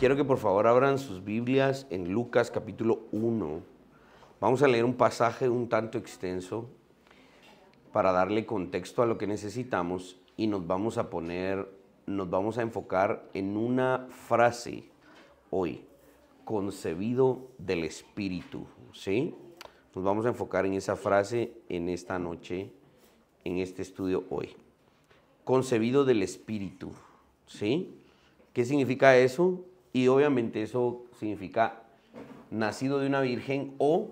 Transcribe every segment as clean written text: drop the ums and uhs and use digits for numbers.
Quiero que por favor abran sus Biblias en Lucas capítulo 1. Vamos a leer un pasaje un tanto extenso para darle contexto a lo que necesitamos y nos vamos a enfocar en una frase hoy, concebido del Espíritu, ¿sí? Nos vamos a enfocar en esa frase en esta noche, en este estudio hoy. Concebido del Espíritu, ¿sí? ¿Qué significa eso? Y obviamente eso significa nacido de una virgen o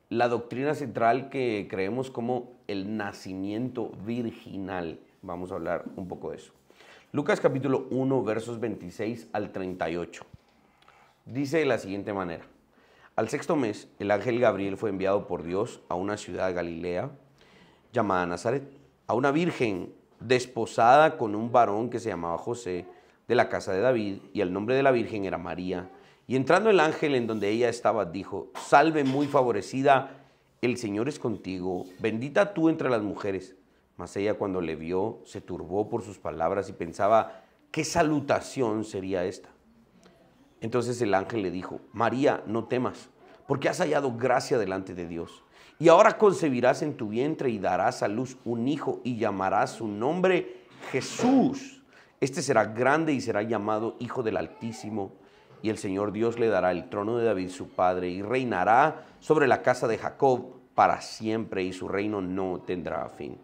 la doctrina central que creemos como el nacimiento virginal. Vamos a hablar un poco de eso. Lucas capítulo 1, versos 26 al 38. Dice de la siguiente manera. Al sexto mes, el ángel Gabriel fue enviado por Dios a una ciudad de Galilea llamada Nazaret, a una virgen desposada con un varón que se llamaba José, de la casa de David, y el nombre de la virgen era María. Y entrando el ángel en donde ella estaba, dijo: Salve muy favorecida, el Señor es contigo, bendita tú entre las mujeres. Mas ella, cuando le vio, se turbó por sus palabras y pensaba: ¿qué salutación sería esta? Entonces el ángel le dijo: María, no temas, porque has hallado gracia delante de Dios. Y ahora concebirás en tu vientre y darás a luz un hijo y llamarás su nombre Jesús. Este será grande y será llamado Hijo del Altísimo. Y el Señor Dios le dará el trono de David su padre y reinará sobre la casa de Jacob para siempre, y su reino no tendrá fin.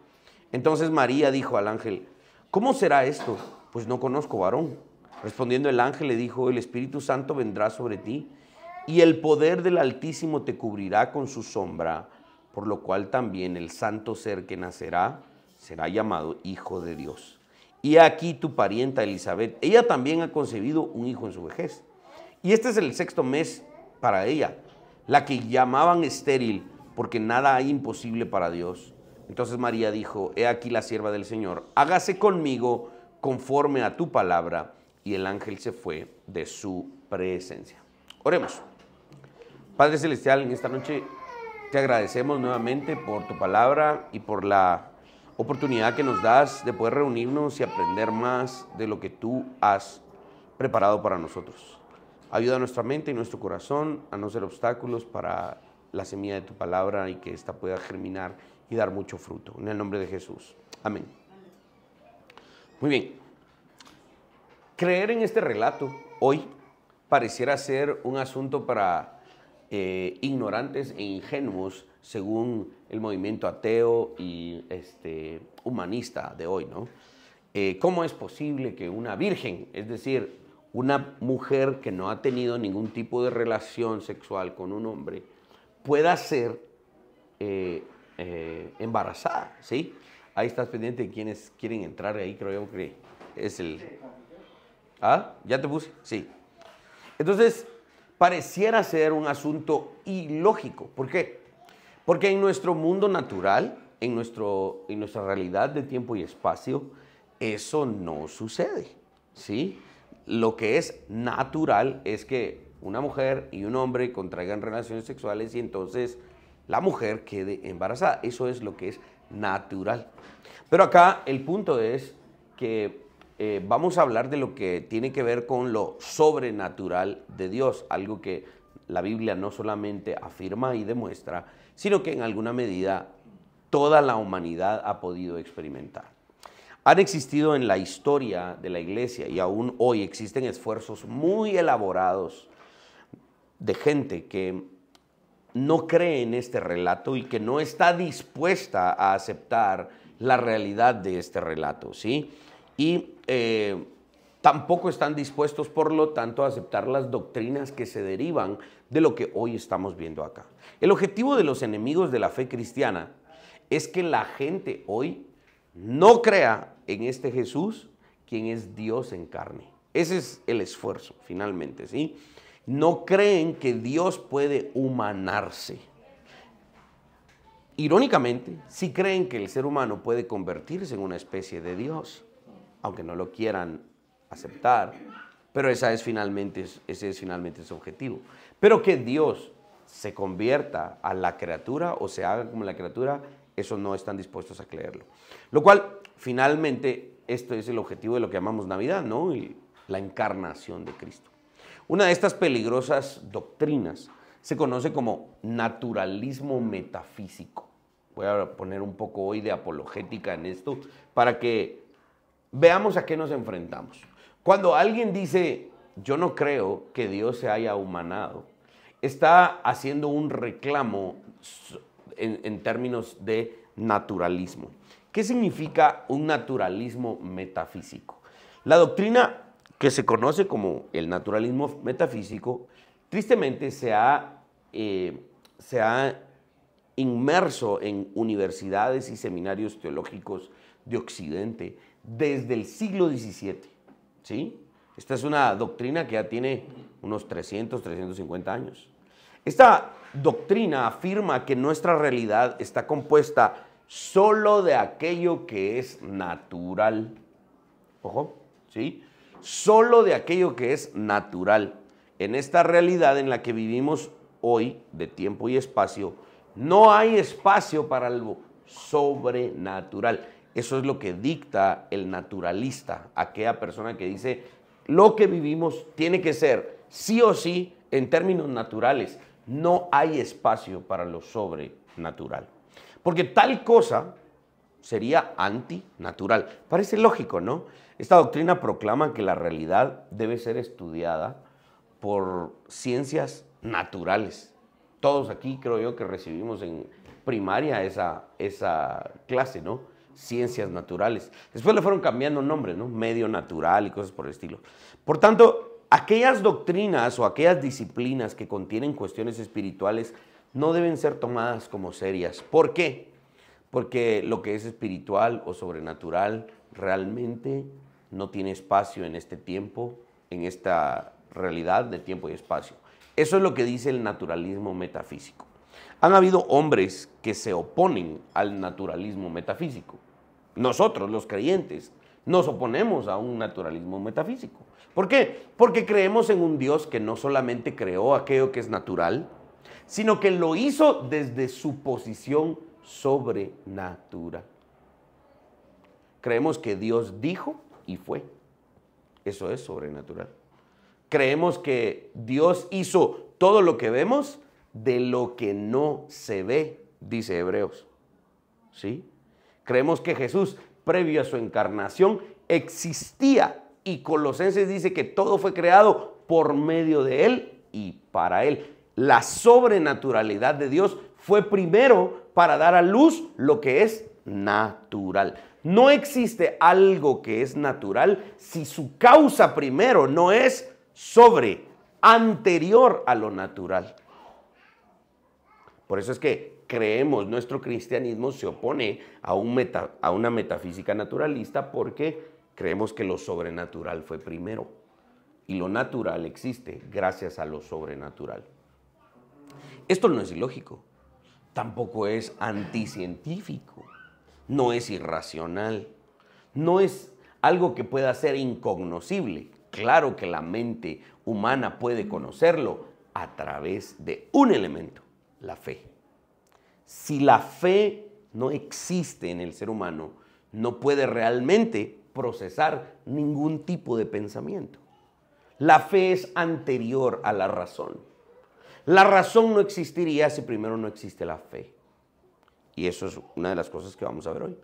Entonces María dijo al ángel: ¿cómo será esto? Pues no conozco varón. Respondiendo el ángel le dijo: el Espíritu Santo vendrá sobre ti y el poder del Altísimo te cubrirá con su sombra, por lo cual también el santo ser que nacerá será llamado Hijo de Dios. Y aquí tu parienta Elizabeth, ella también ha concebido un hijo en su vejez. Y este es el sexto mes para ella, la que llamaban estéril, porque nada hay imposible para Dios. Entonces María dijo: he aquí la sierva del Señor, hágase conmigo conforme a tu palabra. Y el ángel se fue de su presencia. Oremos. Padre Celestial, en esta noche te agradecemos nuevamente por tu palabra y por la oportunidad que nos das de poder reunirnos y aprender más de lo que tú has preparado para nosotros. Ayuda a nuestra mente y nuestro corazón a no ser obstáculos para la semilla de tu palabra y que ésta pueda germinar y dar mucho fruto. En el nombre de Jesús. Amén. Muy bien. Creer en este relato hoy pareciera ser un asunto para ignorantes e ingenuos según el movimiento ateo y humanista de hoy, ¿no? ¿Cómo es posible que una virgen, es decir, una mujer que no ha tenido ningún tipo de relación sexual con un hombre, pueda ser embarazada? ¿Sí? Ahí estás pendiente de quienes quieren entrar ahí, creo yo que es el... ¿Ah? ¿Ya te puse? Sí. Entonces, pareciera ser un asunto ilógico. ¿Por qué? Porque en nuestro mundo natural, en nuestra realidad de tiempo y espacio, eso no sucede, ¿sí? Lo que es natural es que una mujer y un hombre contraigan relaciones sexuales y entonces la mujer quede embarazada. Eso es lo que es natural. Pero acá el punto es que vamos a hablar de lo que tiene que ver con lo sobrenatural de Dios, algo que la Biblia no solamente afirma y demuestra, sino que en alguna medida toda la humanidad ha podido experimentar. Han existido en la historia de la iglesia y aún hoy existen esfuerzos muy elaborados de gente que no cree en este relato y que no está dispuesta a aceptar la realidad de este relato, ¿sí? Y tampoco están dispuestos, por lo tanto, a aceptar las doctrinas que se derivan de lo que hoy estamos viendo acá. El objetivo de los enemigos de la fe cristiana es que la gente hoy no crea en este Jesús, quien es Dios en carne. Ese es el esfuerzo, finalmente, ¿sí? No creen que Dios puede humanarse. Irónicamente, sí creen que el ser humano puede convertirse en una especie de Dios, aunque no lo quieran aceptar, pero ese es finalmente su objetivo. Pero que Dios se convierta a la criatura o se haga como la criatura, eso no están dispuestos a creerlo. Lo cual, finalmente, esto es el objetivo de lo que llamamos Navidad, ¿no? Y la encarnación de Cristo. Una de estas peligrosas doctrinas se conoce como naturalismo metafísico. Voy a poner un poco hoy de apologética en esto para que veamos a qué nos enfrentamos. Cuando alguien dice, yo no creo que Dios se haya humanado, está haciendo un reclamo en términos de naturalismo. ¿Qué significa un naturalismo metafísico? La doctrina que se conoce como el naturalismo metafísico, tristemente se ha inmerso en universidades y seminarios teológicos de Occidente desde el siglo XVII, ¿sí? Esta es una doctrina que ya tiene unos 350 años. Esta doctrina afirma que nuestra realidad está compuesta solo de aquello que es natural. Ojo, ¿sí? Solo de aquello que es natural. En esta realidad en la que vivimos hoy, de tiempo y espacio, no hay espacio para algo sobrenatural. Eso es lo que dicta el naturalista, aquella persona que dice, lo que vivimos tiene que ser sí o sí en términos naturales. No hay espacio para lo sobrenatural. Porque tal cosa sería antinatural. Parece lógico, ¿no? Esta doctrina proclama que la realidad debe ser estudiada por ciencias naturales. Todos aquí creo yo que recibimos en primaria esa clase, ¿no? Ciencias naturales. Después le fueron cambiando nombres, ¿no? Medio natural y cosas por el estilo. Por tanto, aquellas doctrinas o aquellas disciplinas que contienen cuestiones espirituales no deben ser tomadas como serias. ¿Por qué? Porque lo que es espiritual o sobrenatural realmente no tiene espacio en este tiempo, en esta realidad de tiempo y espacio. Eso es lo que dice el naturalismo metafísico. Han habido hombres que se oponen al naturalismo metafísico. Nosotros, los creyentes, nos oponemos a un naturalismo metafísico. ¿Por qué? Porque creemos en un Dios que no solamente creó aquello que es natural, sino que lo hizo desde su posición sobrenatural. Creemos que Dios dijo y fue. Eso es sobrenatural. Creemos que Dios hizo todo lo que vemos de lo que no se ve, dice Hebreos. ¿Sí? Creemos que Jesús, previo a su encarnación, existía, y Colosenses dice que todo fue creado por medio de Él y para Él. La sobrenaturalidad de Dios fue primero para dar a luz lo que es natural. No existe algo que es natural si su causa primero no es anterior a lo natural. Por eso es que creemos, nuestro cristianismo se opone a una metafísica naturalista porque creemos que lo sobrenatural fue primero y lo natural existe gracias a lo sobrenatural. Esto no es ilógico, tampoco es anticientífico, no es irracional, no es algo que pueda ser incognoscible. Claro que la mente humana puede conocerlo a través de un elemento, la fe. Si la fe no existe en el ser humano, no puede realmente procesar ningún tipo de pensamiento. La fe es anterior a la razón. La razón no existiría si primero no existe la fe. Y eso es una de las cosas que vamos a ver hoy.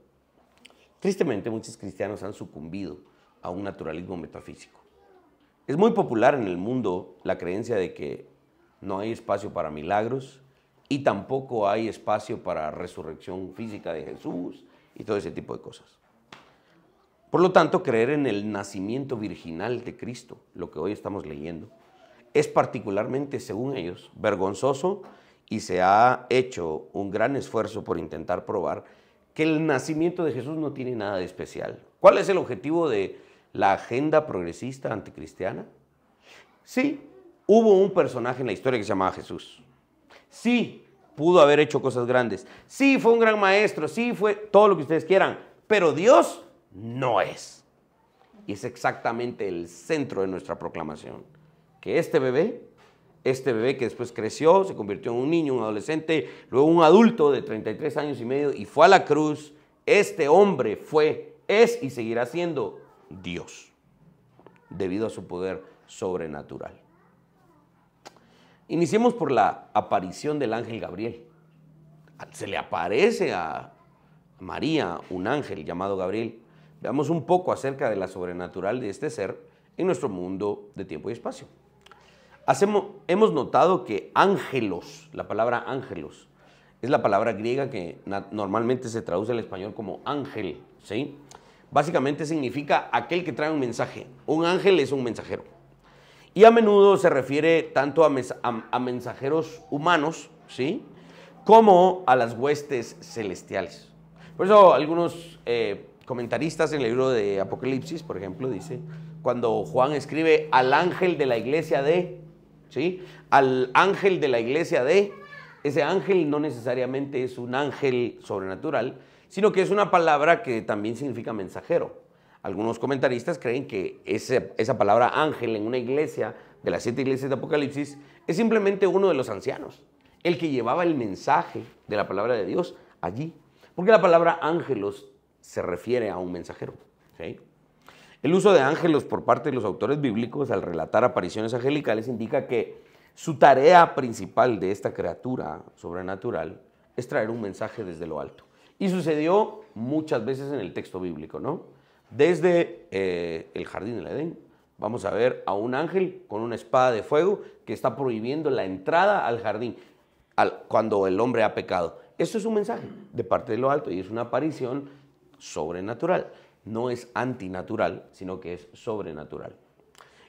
Tristemente, muchos cristianos han sucumbido a un naturalismo metafísico. Es muy popular en el mundo la creencia de que no hay espacio para milagros y tampoco hay espacio para resurrección física de Jesús y todo ese tipo de cosas. Por lo tanto, creer en el nacimiento virginal de Cristo, lo que hoy estamos leyendo, es particularmente, según ellos, vergonzoso, y se ha hecho un gran esfuerzo por intentar probar que el nacimiento de Jesús no tiene nada de especial. ¿Cuál es el objetivo de la agenda progresista anticristiana? Sí, hubo un personaje en la historia que se llamaba Jesús. Sí, pudo haber hecho cosas grandes. Sí, fue un gran maestro. Sí, fue todo lo que ustedes quieran. Pero Dios no es. Y es exactamente el centro de nuestra proclamación. Que este bebé que después creció, se convirtió en un niño, un adolescente, luego un adulto de 33 años y medio y fue a la cruz, este hombre fue, es y seguirá siendo Dios, debido a su poder sobrenatural. Iniciemos por la aparición del ángel Gabriel. Se le aparece a María un ángel llamado Gabriel. Veamos un poco acerca de la sobrenatural de este ser en nuestro mundo de tiempo y espacio. Hemos notado que ángelos, la palabra ángelos, es la palabra griega que normalmente se traduce al español como ángel, ¿sí? Básicamente significa aquel que trae un mensaje. Un ángel es un mensajero. Y a menudo se refiere tanto a mensajeros humanos, ¿sí?, como a las huestes celestiales. Por eso algunos comentaristas en el libro de Apocalipsis, por ejemplo, dice, cuando Juan escribe al ángel de la iglesia de, ¿sí?, al ángel de la iglesia de, ese ángel no necesariamente es un ángel sobrenatural, sino que es una palabra que también significa mensajero. Algunos comentaristas creen que esa palabra ángel en una iglesia de las 7 iglesias de Apocalipsis es simplemente uno de los ancianos, el que llevaba el mensaje de la palabra de Dios allí. Porque la palabra ángelos se refiere a un mensajero, ¿sí? El uso de ángelos por parte de los autores bíblicos al relatar apariciones angelicales indica que su tarea principal de esta criatura sobrenatural es traer un mensaje desde lo alto. Y sucedió muchas veces en el texto bíblico, ¿no? Desde el jardín del Edén, vamos a ver a un ángel con una espada de fuego que está prohibiendo la entrada al jardín cuando el hombre ha pecado. Esto es un mensaje de parte de lo alto y es una aparición sobrenatural. No es antinatural, sino que es sobrenatural.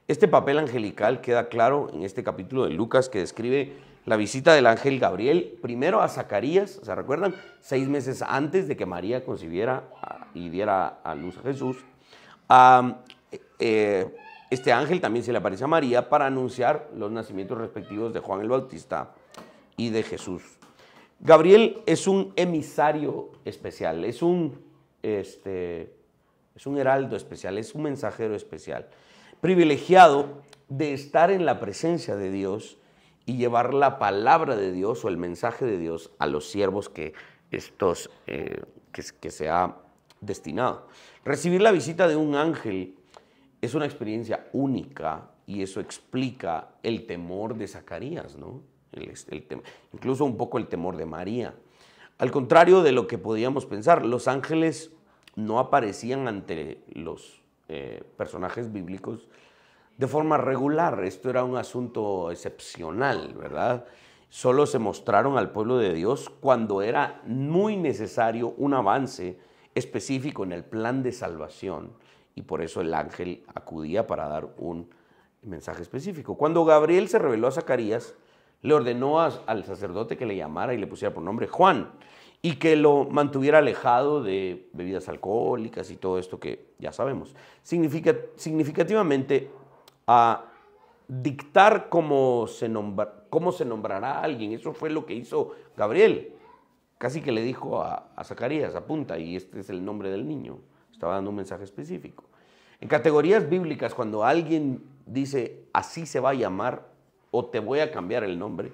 Este papel angelical queda claro en este capítulo de Lucas que describe la visita del ángel Gabriel primero a Zacarías, ¿se recuerdan? 6 meses antes de que María concibiera y diera a luz a Jesús. Este ángel también se le aparece a María para anunciar los nacimientos respectivos de Juan el Bautista y de Jesús. Gabriel es un emisario especial, es un heraldo especial, es un mensajero especial, privilegiado de estar en la presencia de Dios y llevar la palabra de Dios o el mensaje de Dios a los siervos que se ha destinado. Recibir la visita de un ángel es una experiencia única y eso explica el temor de Zacarías, ¿no? Incluso un poco el temor de María. Al contrario de lo que podíamos pensar, los ángeles no aparecían ante los personajes bíblicos de forma regular. Esto era un asunto excepcional, ¿verdad? Solo se mostraron al pueblo de Dios cuando era muy necesario un avance específico en el plan de salvación y por eso el ángel acudía para dar un mensaje específico. Cuando Gabriel se reveló a Zacarías, le ordenó al sacerdote que le llamara y le pusiera por nombre Juan y que lo mantuviera alejado de bebidas alcohólicas y todo esto que ya sabemos. Significativamente, a dictar cómo se nombrará a alguien. Eso fue lo que hizo Gabriel. Casi que le dijo a Zacarías, apunta, y este es el nombre del niño. Estaba dando un mensaje específico. En categorías bíblicas, cuando alguien dice, así se va a llamar, o te voy a cambiar el nombre,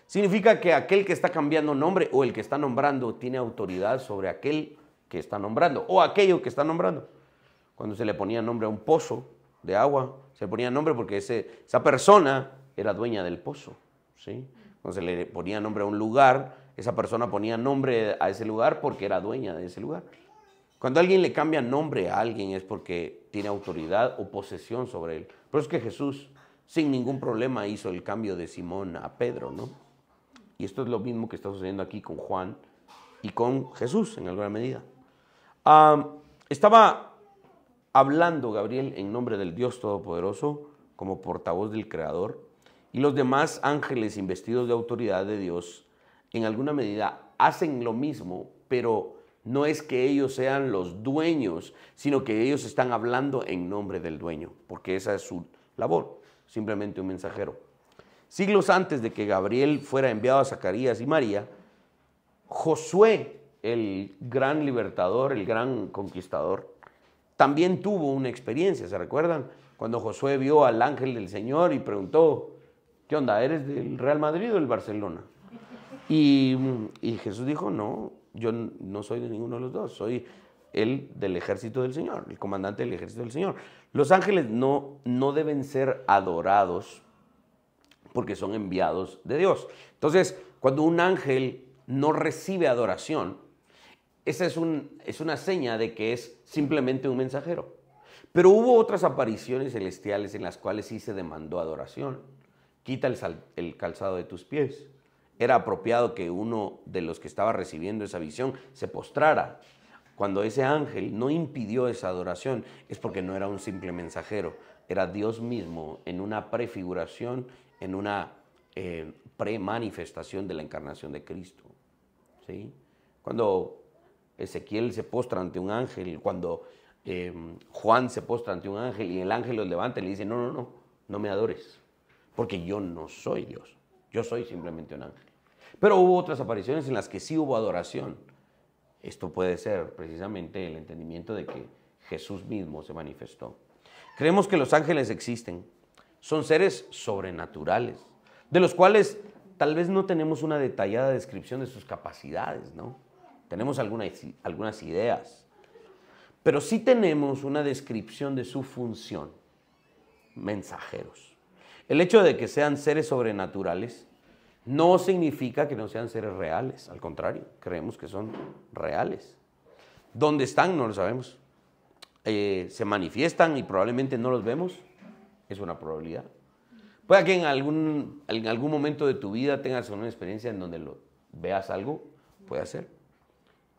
significa que aquel que está cambiando nombre o el que está nombrando tiene autoridad sobre aquel que está nombrando o aquello que está nombrando. Cuando se le ponía nombre a un pozo de agua, se le ponía nombre porque esa persona era dueña del pozo, ¿sí? Cuando se le ponía nombre a un lugar, esa persona ponía nombre a ese lugar porque era dueña de ese lugar. Cuando alguien le cambia nombre a alguien es porque tiene autoridad o posesión sobre él. Por eso es que Jesús, sin ningún problema, hizo el cambio de Simón a Pedro, ¿no? Y esto es lo mismo que está sucediendo aquí con Juan y con Jesús en alguna medida. Estaba hablando Gabriel en nombre del Dios Todopoderoso como portavoz del Creador y los demás ángeles investidos de autoridad de Dios en alguna medida hacen lo mismo, pero no es que ellos sean los dueños, sino que ellos están hablando en nombre del dueño, porque esa es su labor, simplemente un mensajero. Siglos antes de que Gabriel fuera enviado a Zacarías y María, Josué, el gran libertador, el gran conquistador, también tuvo una experiencia, ¿se recuerdan? Cuando Josué vio al ángel del Señor y preguntó, ¿qué onda? ¿Eres del Real Madrid o del Barcelona? Y Jesús dijo, no, yo no soy de ninguno de los dos, soy el del ejército del Señor, el comandante del ejército del Señor. Los ángeles no deben ser adorados porque son enviados de Dios. Entonces, cuando un ángel no recibe adoración, esa es una seña de que es simplemente un mensajero. Pero hubo otras apariciones celestiales en las cuales sí se demandó adoración. Quita el calzado de tus pies. Era apropiado que uno de los que estaba recibiendo esa visión se postrara. Cuando ese ángel no impidió esa adoración, es porque no era un simple mensajero, era Dios mismo en una prefiguración, en una premanifestación de la encarnación de Cristo. ¿Sí? Cuando Ezequiel se postra ante un ángel, cuando Juan se postra ante un ángel y el ángel los levanta y le dice, no me adores, porque yo no soy Dios, yo soy simplemente un ángel. Pero hubo otras apariciones en las que sí hubo adoración. Esto puede ser precisamente el entendimiento de que Jesús mismo se manifestó. Creemos que los ángeles existen, son seres sobrenaturales, de los cuales tal vez no tenemos una detallada descripción de sus capacidades, ¿no? Tenemos algunas ideas, pero sí tenemos una descripción de su función, mensajeros. El hecho de que sean seres sobrenaturales no significa que no sean seres reales, al contrario, creemos que son reales. ¿Dónde están? No lo sabemos. Se manifiestan y probablemente no los vemos, es una probabilidad. Puede que en algún momento de tu vida tengas una experiencia en donde veas algo, puede ser.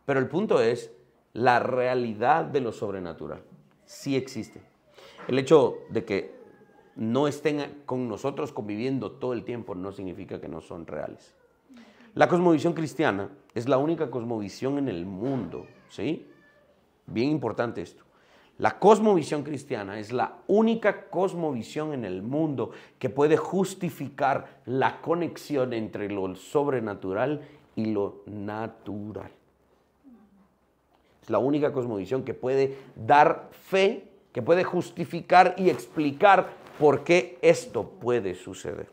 Pero el punto es, la realidad de lo sobrenatural sí existe. El hecho de que no estén con nosotros conviviendo todo el tiempo no significa que no son reales. La cosmovisión cristiana es la única cosmovisión en el mundo, ¿sí? Bien importante esto. La cosmovisión cristiana es la única cosmovisión en el mundo que puede justificar la conexión entre lo sobrenatural y lo natural. Es la única cosmovisión que puede dar fe, que puede justificar y explicar por qué esto puede suceder.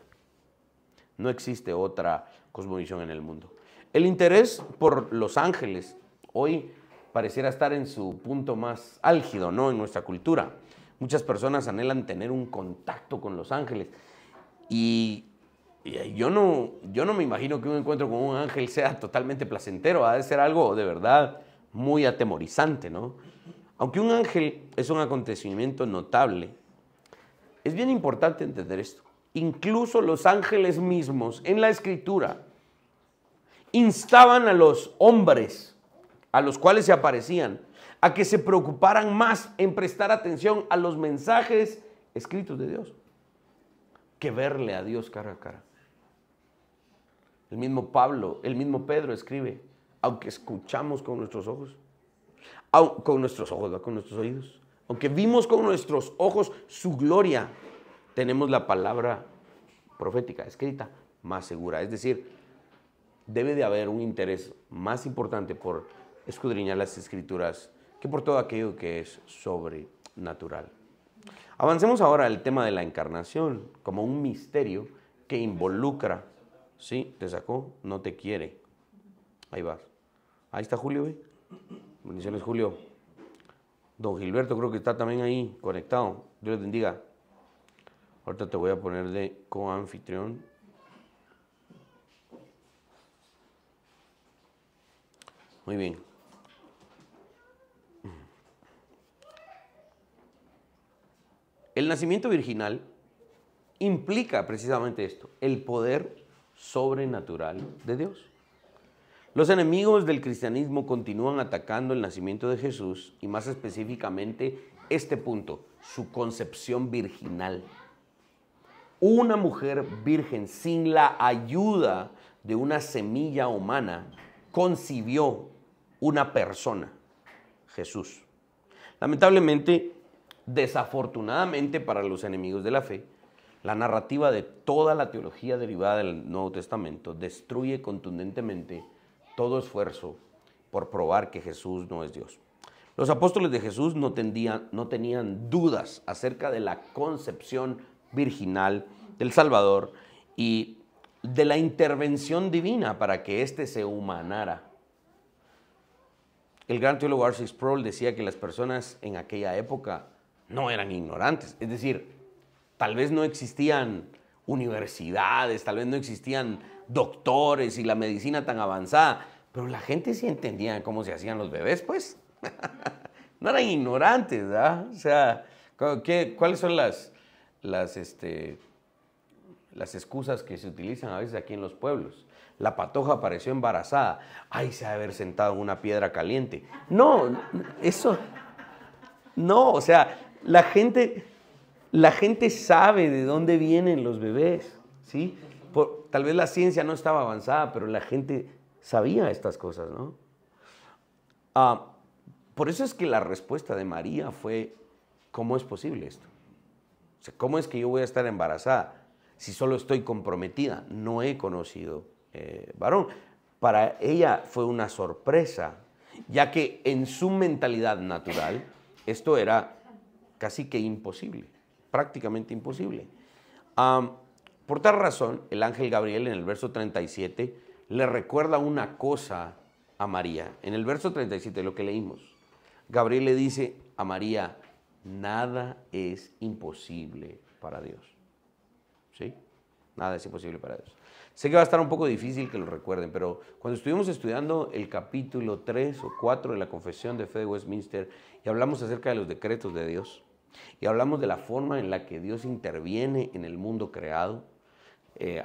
No existe otra cosmovisión en el mundo. El interés por los ángeles hoy pareciera estar en su punto más álgido, ¿no? En nuestra cultura. Muchas personas anhelan tener un contacto con los ángeles. Y yo no me imagino que un encuentro con un ángel sea totalmente placentero. Ha de ser algo de verdad muy atemorizante, ¿no? Aunque un ángel es un acontecimiento notable, es bien importante entender esto. Incluso los ángeles mismos en la Escritura instaban a los hombres a los cuales se aparecían a que se preocuparan más en prestar atención a los mensajes escritos de Dios que verle a Dios cara a cara. El mismo Pedro escribe, aunque escuchamos con nuestros ojos, con nuestros oídos, aunque vimos con nuestros ojos su gloria, tenemos la palabra profética escrita más segura. Es decir, debe de haber un interés más importante por escudriñar las Escrituras que por todo aquello que es sobrenatural. Avancemos ahora al tema de la encarnación como un misterio que involucra. ¿Sí? ¿Te sacó? No te quiere. Ahí vas. Ahí está Julio, ¿ve? Bendiciones, Julio. Don Gilberto creo que está también ahí conectado. Dios les bendiga. Ahorita te voy a poner de coanfitrión. Muy bien. El nacimiento virginal implica precisamente esto, el poder sobrenatural de Dios. Los enemigos del cristianismo continúan atacando el nacimiento de Jesús y más específicamente este punto, su concepción virginal. Una mujer virgen sin la ayuda de una semilla humana concibió una persona, Jesús. Lamentablemente, desafortunadamente para los enemigos de la fe, la narrativa de toda la teología derivada del Nuevo Testamento destruye contundentemente todo esfuerzo por probar que Jesús no es Dios. Los apóstoles de Jesús no tenían dudas acerca de la concepción virginal del Salvador y de la intervención divina para que éste se humanara. El gran teólogo R.C. Sproul decía que las personas en aquella época no eran ignorantes, es decir, tal vez no existían universidades, tal vez no existían doctores y la medicina tan avanzada, pero la gente sí entendía cómo se hacían los bebés, pues. No eran ignorantes, ¿verdad? O sea, ¿cuáles son las excusas que se utilizan a veces aquí en los pueblos? La patoja apareció embarazada. Ay, se ha de haber sentado en una piedra caliente. No, eso... No, o sea, la gente sabe de dónde vienen los bebés, ¿sí? Tal vez la ciencia no estaba avanzada, pero la gente sabía estas cosas, ¿no? Por eso es que la respuesta de María fue, ¿cómo es posible esto? O sea, ¿cómo es que yo voy a estar embarazada si solo estoy comprometida? No he conocido varón. Para ella fue una sorpresa, ya que en su mentalidad natural esto era casi que imposible, prácticamente imposible. Por tal razón, el ángel Gabriel en el verso 37 le recuerda una cosa a María. En el verso 37, lo que leímos, Gabriel le dice a María, nada es imposible para Dios. ¿Sí? Nada es imposible para Dios. Sé que va a estar un poco difícil que lo recuerden, pero cuando estuvimos estudiando el capítulo 3 o 4 de la Confesión de Fe de Westminster y hablamos acerca de los decretos de Dios y hablamos de la forma en la que Dios interviene en el mundo creado,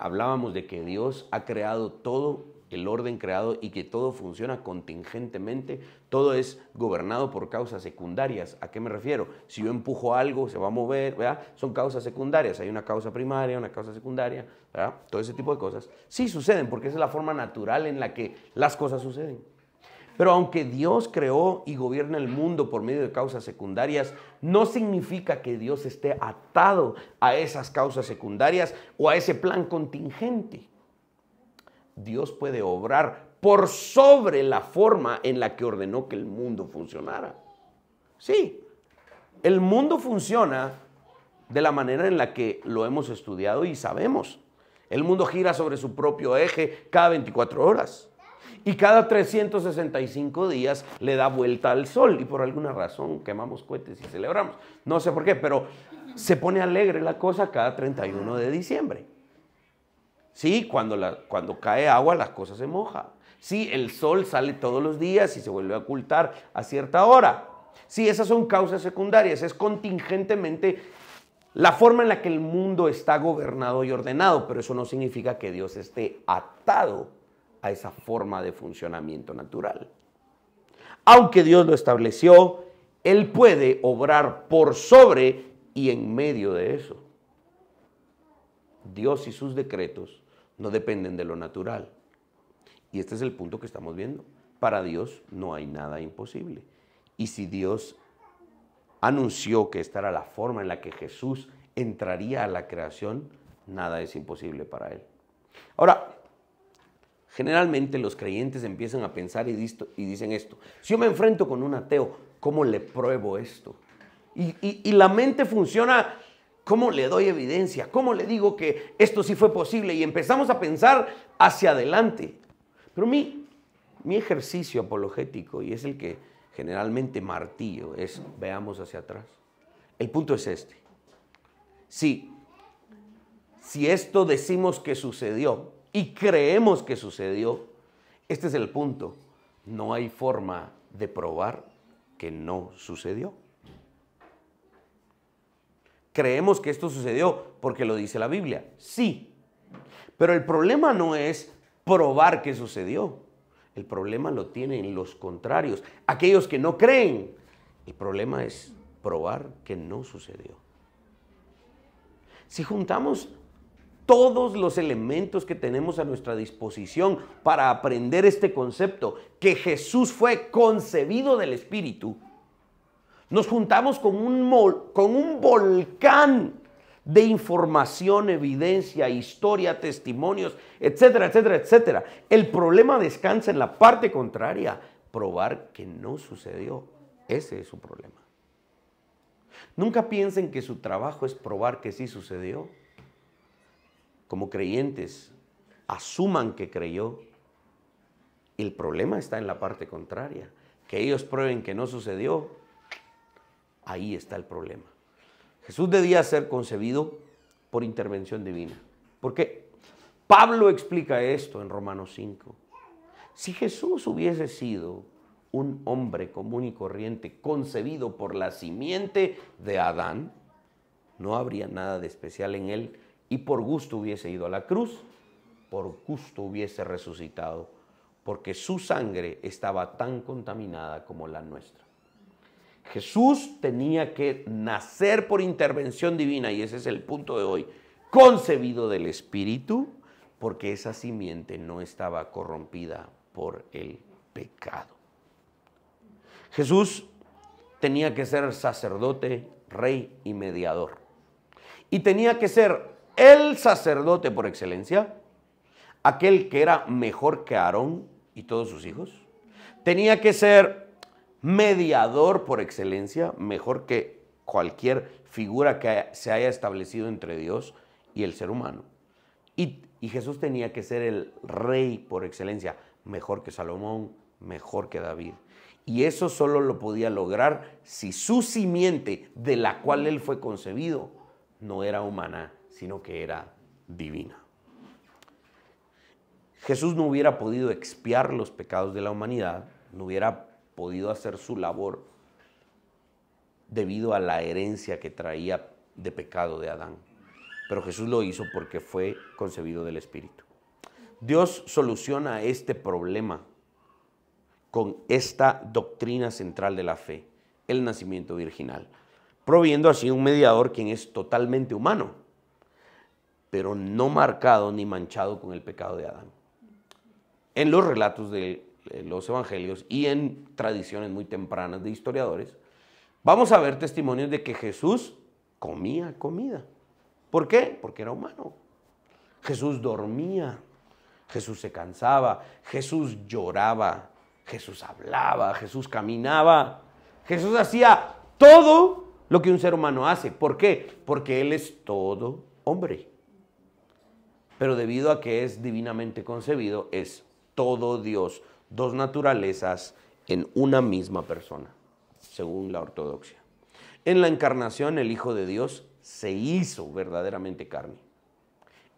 hablábamos de que Dios ha creado todo, el orden creado, y que todo funciona contingentemente, todo es gobernado por causas secundarias. ¿A qué me refiero? Si yo empujo algo, se va a mover, ¿verdad? Son causas secundarias, hay una causa primaria, una causa secundaria, ¿verdad? Todo ese tipo de cosas sí suceden porque esa es la forma natural en la que las cosas suceden. Pero aunque Dios creó y gobierna el mundo por medio de causas secundarias, no significa que Dios esté atado a esas causas secundarias o a ese plan contingente. Dios puede obrar por sobre la forma en la que ordenó que el mundo funcionara. Sí, el mundo funciona de la manera en la que lo hemos estudiado y sabemos. El mundo gira sobre su propio eje cada 24 horas. Y cada 365 días le da vuelta al sol. Y por alguna razón quemamos cohetes y celebramos. No sé por qué, pero se pone alegre la cosa cada 31 de diciembre. Sí, cuando cae agua las cosas se mojan. Sí, el sol sale todos los días y se vuelve a ocultar a cierta hora. Sí, esas son causas secundarias. Es contingentemente la forma en la que el mundo está gobernado y ordenado. Pero eso no significa que Dios esté atado a esa forma de funcionamiento natural. Aunque Dios lo estableció, Él puede obrar por sobre y en medio de eso. Dios y sus decretos no dependen de lo natural. Y este es el punto que estamos viendo. Para Dios no hay nada imposible. Y si Dios anunció que esta era la forma en la que Jesús entraría a la creación, nada es imposible para Él. Ahora, generalmente los creyentes empiezan a pensar y dicen esto. Si yo me enfrento con un ateo, ¿cómo le pruebo esto? Y la mente funciona, ¿cómo le doy evidencia? ¿Cómo le digo que esto sí fue posible? Y empezamos a pensar hacia adelante. Pero mi ejercicio apologético, y es el que generalmente martillo, es veamos hacia atrás. El punto es este. Si esto decimos que sucedió y creemos que sucedió, este es el punto. No hay forma de probar que no sucedió. Creemos que esto sucedió porque lo dice la Biblia. Sí, pero el problema no es probar que sucedió. El problema lo tienen los contrarios, aquellos que no creen. El problema es probar que no sucedió. Si juntamos todos los elementos que tenemos a nuestra disposición para aprender este concepto, que Jesús fue concebido del Espíritu, nos juntamos con un volcán de información, evidencia, historia, testimonios, etcétera, etcétera, etcétera. El problema descansa en la parte contraria, probar que no sucedió. Ese es su problema. Nunca piensen que su trabajo es probar que sí sucedió. Como creyentes, asuman que creyó. El problema está en la parte contraria, que ellos prueben que no sucedió. Ahí está el problema. Jesús debía ser concebido por intervención divina. Porque Pablo explica esto en Romanos 5. Si Jesús hubiese sido un hombre común y corriente, concebido por la simiente de Adán, no habría nada de especial en él y por gusto hubiese ido a la cruz, por gusto hubiese resucitado, porque su sangre estaba tan contaminada como la nuestra. Jesús tenía que nacer por intervención divina, y ese es el punto de hoy, concebido del Espíritu, porque esa simiente no estaba corrompida por el pecado. Jesús tenía que ser sacerdote, rey y mediador. Y tenía que ser el sacerdote por excelencia, aquel que era mejor que Aarón y todos sus hijos. Tenía que ser mediador por excelencia, mejor que cualquier figura que se haya establecido entre Dios y el ser humano. Y Jesús tenía que ser el rey por excelencia, mejor que Salomón, mejor que David. Y eso solo lo podía lograr si su simiente, de la cual él fue concebido, no era humana, sino que era divina. Jesús no hubiera podido expiar los pecados de la humanidad, no hubiera podido hacer su labor debido a la herencia que traía de pecado de Adán. Pero Jesús lo hizo porque fue concebido del Espíritu. Dios soluciona este problema con esta doctrina central de la fe, el nacimiento virginal, proveyendo así un mediador quien es totalmente humano, pero no marcado ni manchado con el pecado de Adán. En los relatos de los evangelios y en tradiciones muy tempranas de historiadores, vamos a ver testimonios de que Jesús comía comida. ¿Por qué? Porque era humano. Jesús dormía, Jesús se cansaba, Jesús lloraba, Jesús hablaba, Jesús caminaba, Jesús hacía todo lo que un ser humano hace. ¿Por qué? Porque Él es todo hombre. Pero debido a que es divinamente concebido, es todo Dios, dos naturalezas en una misma persona, según la ortodoxia. En la encarnación, el Hijo de Dios se hizo verdaderamente carne.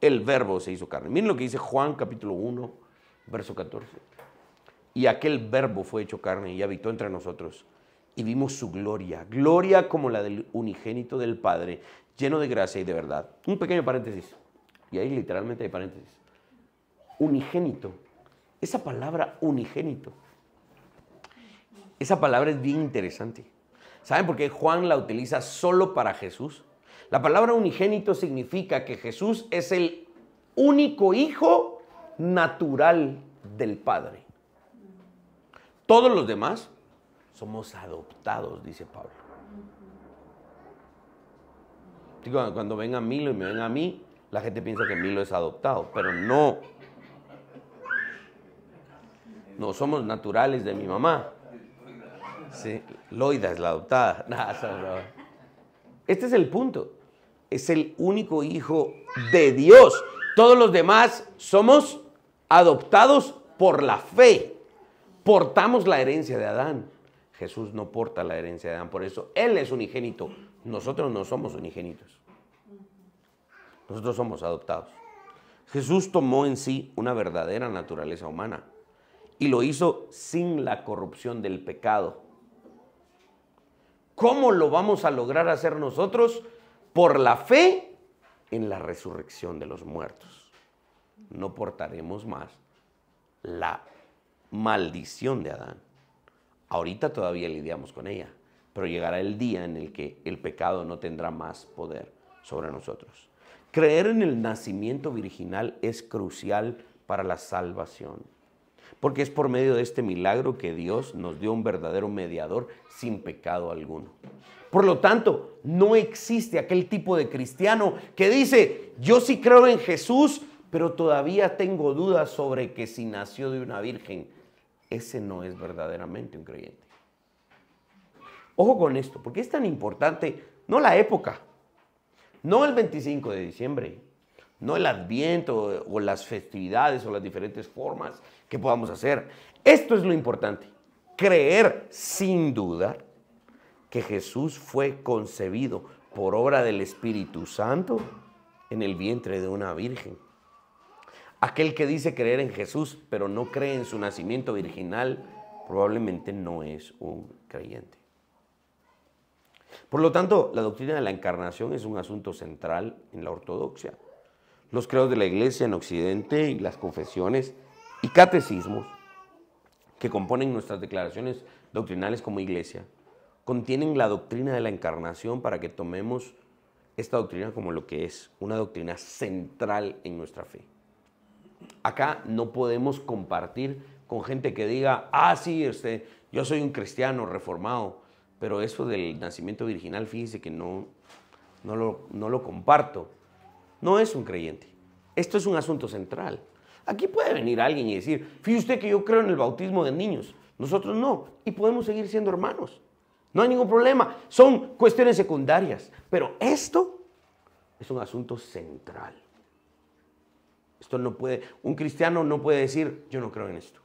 El Verbo se hizo carne. Miren lo que dice Juan capítulo 1, verso 14. Y aquel Verbo fue hecho carne y habitó entre nosotros. Y vimos su gloria, gloria como la del unigénito del Padre, lleno de gracia y de verdad. Un pequeño paréntesis. Y ahí literalmente hay paréntesis. Unigénito. Esa palabra unigénito. Esa palabra es bien interesante. ¿Saben por qué Juan la utiliza solo para Jesús? La palabra unigénito significa que Jesús es el único hijo natural del Padre. Todos los demás somos adoptados, dice Pablo. Cuando ven a Milo y me ven a mí, la gente piensa que Milo es adoptado, pero no. No somos naturales de mi mamá. Sí, Loida es la adoptada. Este es el punto. Es el único hijo de Dios. Todos los demás somos adoptados por la fe. Portamos la herencia de Adán. Jesús no porta la herencia de Adán. Por eso Él es unigénito. Nosotros no somos unigénitos. Nosotros somos adoptados. Jesús tomó en sí una verdadera naturaleza humana y lo hizo sin la corrupción del pecado. ¿Cómo lo vamos a lograr hacer nosotros? Por la fe en la resurrección de los muertos. No portaremos más la maldición de Adán. Ahorita todavía lidiamos con ella, pero llegará el día en el que el pecado no tendrá más poder sobre nosotros. Creer en el nacimiento virginal es crucial para la salvación, porque es por medio de este milagro que Dios nos dio un verdadero mediador sin pecado alguno. Por lo tanto, no existe aquel tipo de cristiano que dice, yo sí creo en Jesús, pero todavía tengo dudas sobre que si nació de una virgen. Ese no es verdaderamente un creyente. Ojo con esto, porque es tan importante, no la época, no el 25 de diciembre, no el Adviento o las festividades o las diferentes formas que podamos hacer. Esto es lo importante, creer sin dudar que Jesús fue concebido por obra del Espíritu Santo en el vientre de una virgen. Aquel que dice creer en Jesús, pero no cree en su nacimiento virginal, probablemente no es un creyente. Por lo tanto, la doctrina de la encarnación es un asunto central en la ortodoxia. Los credos de la Iglesia en Occidente y las confesiones y catecismos que componen nuestras declaraciones doctrinales como Iglesia contienen la doctrina de la encarnación para que tomemos esta doctrina como lo que es, una doctrina central en nuestra fe. Acá no podemos compartir con gente que diga, sí, yo soy un cristiano reformado, pero eso del nacimiento virginal, fíjese que no lo comparto. No es un creyente. Esto es un asunto central. Aquí puede venir alguien y decir, fíjese usted que yo creo en el bautismo de niños, nosotros no, y podemos seguir siendo hermanos. No hay ningún problema, son cuestiones secundarias, pero esto es un asunto central. Un cristiano no puede decir, yo no creo en esto.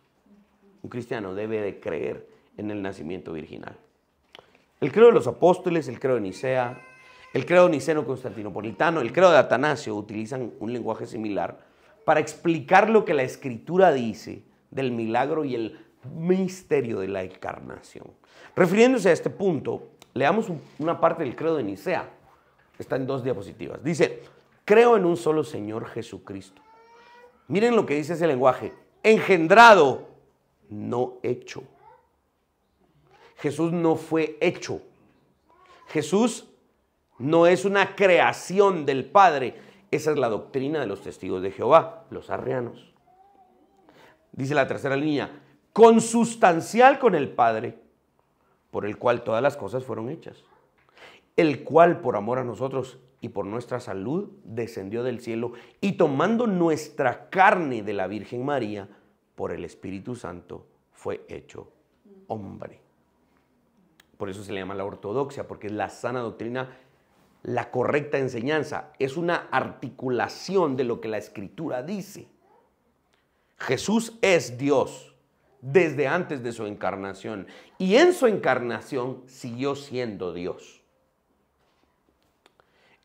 Un cristiano debe de creer en el nacimiento virginal. El credo de los apóstoles, el credo de Nicea, el credo niceno-constantinopolitano, el credo de Atanasio utilizan un lenguaje similar para explicar lo que la Escritura dice del milagro y el misterio de la encarnación. Refiriéndose a este punto, leamos una parte del credo de Nicea. Está en 2 diapositivas. Dice, creo en un solo Señor Jesucristo. Miren lo que dice ese lenguaje. Engendrado, no hecho. Jesús no fue hecho. Jesús no es una creación del Padre. Esa es la doctrina de los testigos de Jehová, los arrianos. Dice la tercera línea, consustancial con el Padre, por el cual todas las cosas fueron hechas, el cual por amor a nosotros y por nuestra salud descendió del cielo y tomando nuestra carne de la Virgen María, por el Espíritu Santo fue hecho hombre. Por eso se le llama la ortodoxia, porque es la sana doctrina, la correcta enseñanza. Es una articulación de lo que la Escritura dice. Jesús es Dios desde antes de su encarnación y en su encarnación siguió siendo Dios.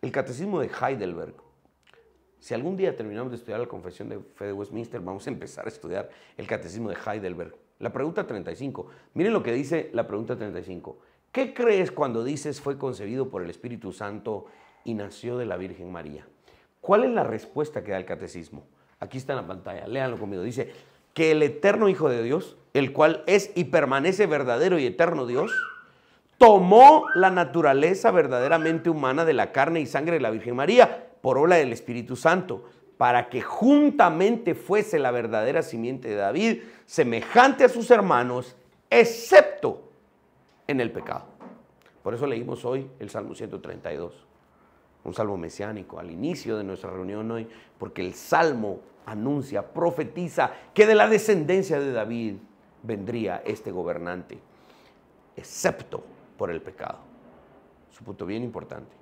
El Catecismo de Heidelberg. Si algún día terminamos de estudiar la Confesión de Fe de Westminster, vamos a empezar a estudiar el Catecismo de Heidelberg. La pregunta 35. Miren lo que dice la pregunta 35. ¿Qué crees cuando dices fue concebido por el Espíritu Santo y nació de la Virgen María? ¿Cuál es la respuesta que da el Catecismo? Aquí está en la pantalla, léanlo conmigo. Dice que el eterno Hijo de Dios, el cual es y permanece verdadero y eterno Dios, tomó la naturaleza verdaderamente humana de la carne y sangre de la Virgen María por obra del Espíritu Santo, para que juntamente fuese la verdadera simiente de David, semejante a sus hermanos, excepto en el pecado. Por eso leímos hoy el Salmo 132, un salmo mesiánico al inicio de nuestra reunión hoy, porque el salmo anuncia, profetiza que de la descendencia de David vendría este gobernante, excepto por el pecado. Es un punto bien importante.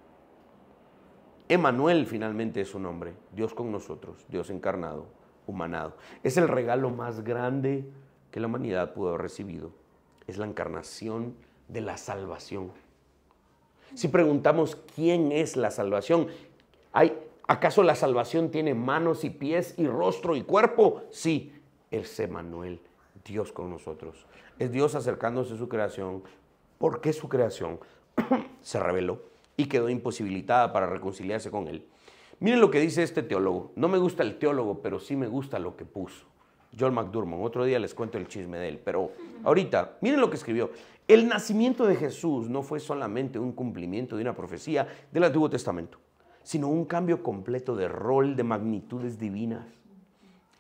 Emmanuel finalmente es su nombre, Dios con nosotros, Dios encarnado, humanado. Es el regalo más grande que la humanidad pudo haber recibido. Es la encarnación de la salvación. Si preguntamos quién es la salvación, ¿acaso la salvación tiene manos y pies y rostro y cuerpo? Sí, es Emmanuel, Dios con nosotros. Es Dios acercándose a su creación, porque su creación se rebeló y quedó imposibilitada para reconciliarse con él. Miren lo que dice este teólogo. No me gusta el teólogo, pero sí me gusta lo que puso. John McDurmon. Otro día les cuento el chisme de él, pero ahorita, miren lo que escribió. El nacimiento de Jesús no fue solamente un cumplimiento de una profecía del Antiguo Testamento, sino un cambio completo de rol, de magnitudes divinas.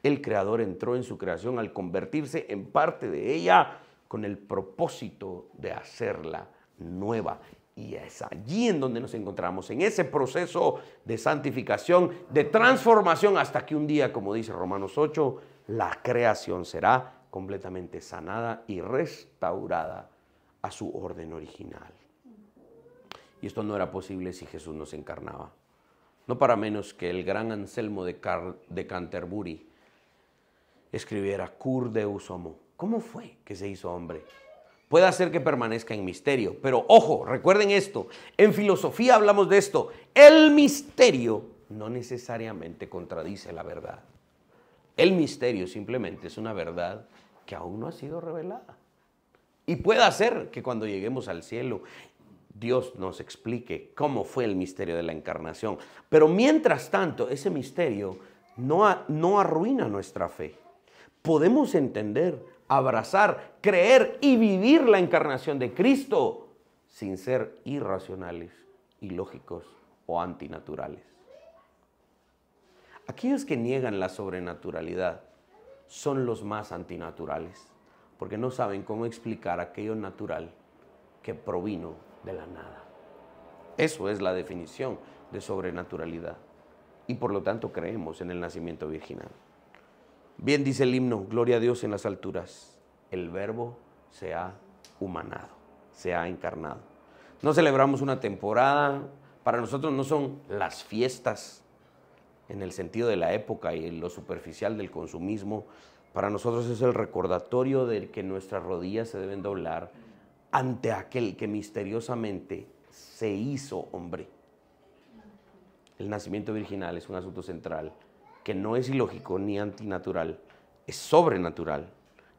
El Creador entró en su creación al convertirse en parte de ella con el propósito de hacerla nueva. Y es allí en donde nos encontramos, en ese proceso de santificación, de transformación, hasta que un día, como dice Romanos 8, la creación será completamente sanada y restaurada a su orden original. Y esto no era posible si Jesús no se encarnaba. No para menos que el gran Anselmo de Canterbury escribiera Cur Deus homo. ¿Cómo fue que se hizo hombre? Puede hacer que permanezca en misterio, pero ojo, recuerden esto, en filosofía hablamos de esto, el misterio no necesariamente contradice la verdad. El misterio simplemente es una verdad que aún no ha sido revelada. Y puede ser que cuando lleguemos al cielo, Dios nos explique cómo fue el misterio de la encarnación. Pero mientras tanto, ese misterio no arruina nuestra fe. Podemos entender, abrazar, creer y vivir la encarnación de Cristo sin ser irracionales, ilógicos o antinaturales. Aquellos que niegan la sobrenaturalidad son los más antinaturales, porque no saben cómo explicar aquello natural que provino de la nada. Eso es la definición de sobrenaturalidad. Y por lo tanto creemos en el nacimiento virginal. Bien dice el himno, gloria a Dios en las alturas. El Verbo se ha humanado, se ha encarnado. No celebramos una temporada, para nosotros no son las fiestas en el sentido de la época y en lo superficial del consumismo. Para nosotros es el recordatorio de que nuestras rodillas se deben doblar ante aquel que misteriosamente se hizo hombre. El nacimiento virginal es un asunto central que no es ilógico ni antinatural, es sobrenatural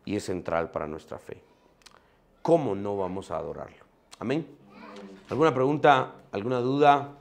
y es central para nuestra fe. ¿Cómo no vamos a adorarlo? Amén. ¿Alguna pregunta? ¿Alguna duda?